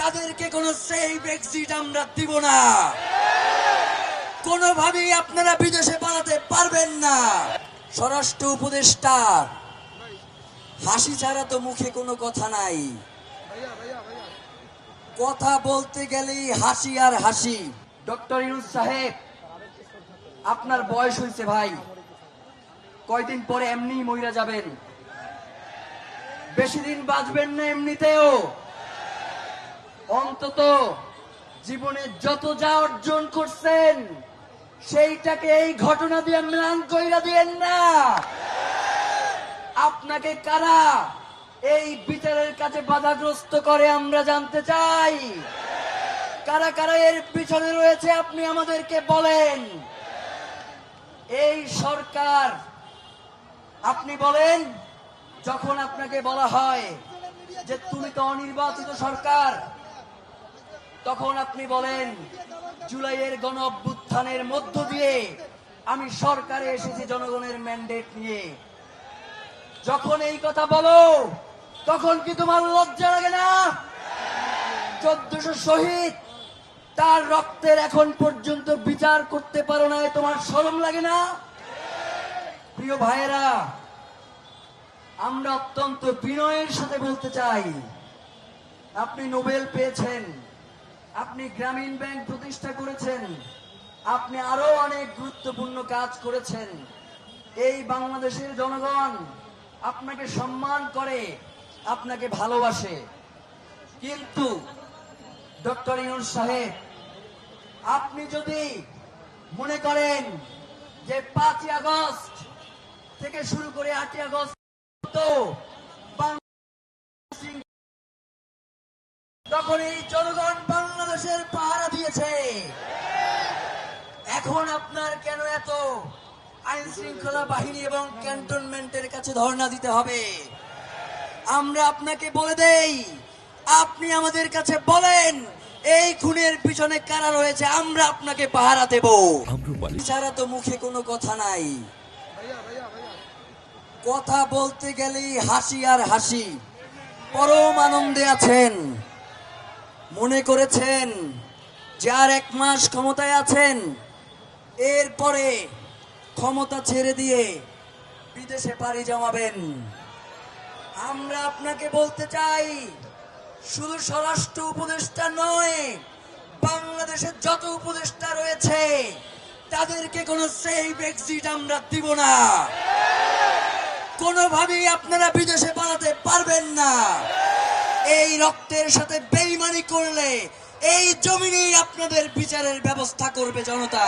তাদেরকে কোনো safe exit আমরা দিব না। কোনোভাবেই আপনারা বিদেশে পালাতে পারবেন না। স্বরাষ্ট্র উপদেষ্টা হাসি ছাড়া তো মুখে কোনো কথা নাই, কথা বলতে গেলেই হাসি আর হাসি। ডক্টর ইউনূস সাহেব, আপনার বয়স হয়েছে ভাই, কয়দিন পরে এমনি মইরা যাবেন, বেশি দিন বাঁচবেন না এমনিতেও। অন্তত জীবনে যত যা অর্জন করছেন সেইটাকে এই ঘটনা দিয়ে ম্লান কইরা দিয়েন না। আপনাকে কারা এই বিচারের কাছে বাধাগ্রস্ত করে আমরা জানতে চাই। কারা কারা এর পিছনে রয়েছে আপনি আমাদেরকে বলেন। এই সরকার, আপনি বলেন, যখন আপনাকে বলা হয় যে তুমি তো অনির্বাচিত সরকার, তখন আপনি বলেন জুলাইয়ের গণ অভ্যুত্থানের মধ্য দিয়ে আমি সরকারে এসেছি জনগণের ম্যান্ডেট নিয়ে। যখন এই কথা বলো তখন কি তোমার লজ্জা লাগে না? 1400 শহীদ, তার রক্তের এখন পর্যন্ত বিচার করতে পারো না, তোমার শরম লাগে না? প্রিয় ভাইয়েরা, আমরা অত্যন্ত বিনয়ের সাথে বলতে চাই, আপনি নোবেল পেয়েছেন, আপনি গ্রামীণ ব্যাংক প্রতিষ্ঠা করেছেন, আপনি আরো অনেক গুরুত্বপূর্ণ কাজ করেছেন। এই বাংলাদেশের জনগণ আপনাকে সম্মান করে, আপনাকে ভালোবাসে। কিন্তু ডক্টর ইউনূস সাহেব, আপনি যদি মনে করেন যে 5ই আগস্ট থেকে শুরু করে 8ই আগস্ট তখন এই জনগণ বাংলাদেশের পাহারা দিয়েছে, এখন আপনার কেন এত আইন শৃঙ্খলা বাহিনী এবং ক্যান্টনমেন্টের কাছে ধর্ণা দিতে হবে? আমরা আপনাকে বলে দেই, আপনি আমাদের কাছে বলেন এই খুনের পিছনে কারা রয়েছে, আমরা আপনাকে পাহারা দেব। ছাড়া তো মুখে কোনো কথা নাই, কথা বলতে গেলেই হাসি আর হাসি। পরম আনন্দে আছেন, মনে করেছেন যে আর 1 মাস ক্ষমতায় আছেন, এরপরে ক্ষমতা ছেড়ে দিয়ে বিদেশে পাড়ি জমাবেন। আমরা আপনাকে বলতে চাই, শুধু স্বরাষ্ট্র উপদেষ্টা নয়, বাংলাদেশের যত উপদেষ্টা রয়েছে তাদেরকে কোনো সেফ এক্সিট আমরা দিব না। কোনোভাবেই আপনারা বিদেশে পালাতে পারবেন না। এই রক্তের সাথে বেইমানি করলে এই জমিনেই আপনাদের বিচারের ব্যবস্থা করবে জনতা।